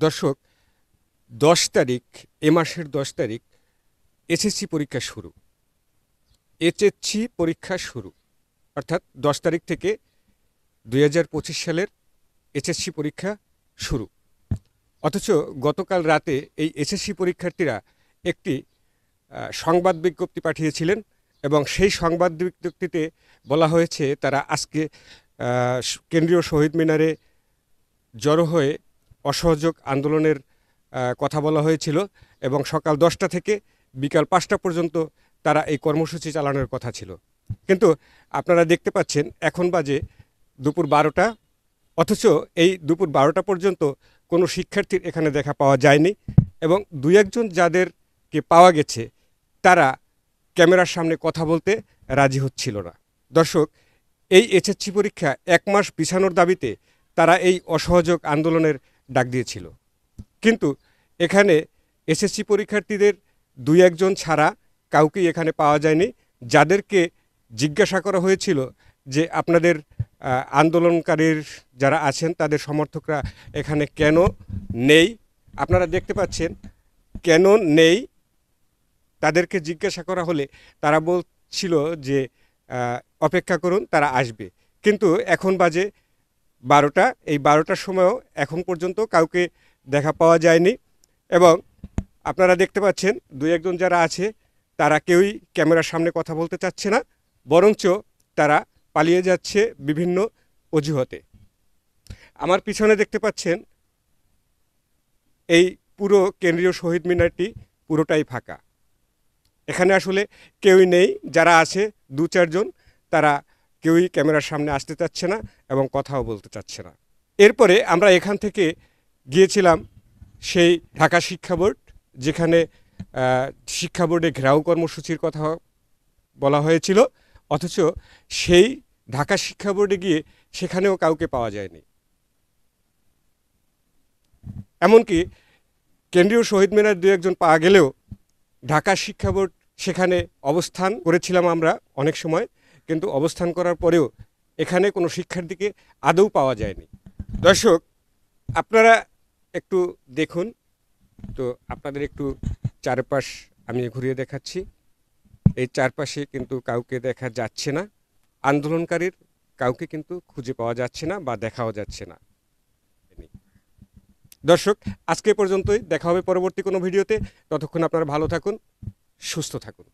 দর্শক, ১০ তারিখ, এ মাসের ১০ তারিখ এসএসসি পরীক্ষা শুরু। এইচএসসি পরীক্ষা শুরু, অর্থাৎ ১০ তারিখ থেকে ২০২৫ সালের এইচএসসি পরীক্ষা শুরু। অথচ গতকাল রাতে এই এসএসসি পরীক্ষার্থীরা একটি সংবাদ বিজ্ঞপ্তি পাঠিয়েছিলেন এবং সেই সংবাদ বিজ্ঞপ্তিতে বলা হয়েছে তারা আজকে কেন্দ্রীয় শহীদ মিনারে জড়ো হয়ে অসহযোগ আন্দোলনের কথা বলা হয়েছিল এবং সকাল ১০টা থেকে বিকাল ৫টা পর্যন্ত তারা এই কর্মসূচি চালানোর কথা ছিল। কিন্তু আপনারা দেখতে পাচ্ছেন এখন বাজে দুপুর ১২টা, অথচ এই দুপুর ১২টা পর্যন্ত কোনো শিক্ষার্থীর এখানে দেখা পাওয়া যায়নি এবং দুই একজন যাদেরকে পাওয়া গেছে তারা ক্যামেরার সামনে কথা বলতে রাজি হচ্ছিল না। দর্শক, এই এইচএসসি পরীক্ষা ১ মাস পিছানোর দাবিতে তারা এই অসহযোগ আন্দোলনের ডাক দিয়েছিল। কিন্তু এখানে এসএসসি পরীক্ষার্থীদের দুই একজন ছাড়া কাউকেই এখানে পাওয়া যায়নি। যাদেরকে জিজ্ঞাসা করা হয়েছিল যে আপনাদের আন্দোলনকারীর যারা আছেন তাদের সমর্থকরা এখানে কেন নেই, আপনারা দেখতে পাচ্ছেন কেন নেই, তাদেরকে জিজ্ঞাসা করা হলে তারা বলছিল যে অপেক্ষা করুন, তারা আসবে। কিন্তু এখন বাজে ১২টা, এই ১২টার সময়ও এখন পর্যন্ত কাউকে দেখা পাওয়া যায়নি এবং আপনারা দেখতে পাচ্ছেন দুই একজন যারা আছে তারা কেউই ক্যামেরার সামনে কথা বলতে চাচ্ছে না, বরঞ্চ তারা পালিয়ে যাচ্ছে বিভিন্ন অজুহাতে। আমার পিছনে দেখতে পাচ্ছেন এই পুরো কেন্দ্রীয় শহীদ মিনারটি পুরোটাই ফাঁকা। এখানে আসলে কেউই নেই, যারা আছে দু চারজন, তারা কেউই ক্যামেরার সামনে আসতে চাচ্ছে না এবং কথাও বলতে চাচ্ছে না। এরপরে আমরা এখান থেকে গিয়েছিলাম সেই ঢাকা শিক্ষা বোর্ড, যেখানে শিক্ষা বোর্ডে ঘেরাও কর্মসূচির কথা বলা হয়েছিল, অথচ সেই ঢাকা শিক্ষা বোর্ডে গিয়ে সেখানেও কাউকে পাওয়া যায়নি। এমনকি কেন্দ্রীয় শহীদ মিনার দু একজন পাওয়া গেলেও ঢাকা শিক্ষা বোর্ড সেখানে অবস্থান করেছিলাম আমরা অনেক সময়, কিন্তু অবস্থান করার পরেও এখানে কোনো শিক্ষার্থীকে আদৌ পাওয়া যায়নি। দর্শক, আপনারা একটু দেখুন তো, আপনাদের একটু চারপাশ আমি ঘুরিয়ে দেখাচ্ছি। এই চারপাশে কিন্তু কাউকে দেখা যাচ্ছে না, আন্দোলনকারীর কাউকে কিন্তু খুঁজে পাওয়া যাচ্ছে না বা দেখাও যাচ্ছে না। দর্শক, আজকে পর্যন্তই, দেখা হবে পরবর্তী কোনো ভিডিওতে। ততক্ষণ আপনারা ভালো থাকুন, সুস্থ থাকুন।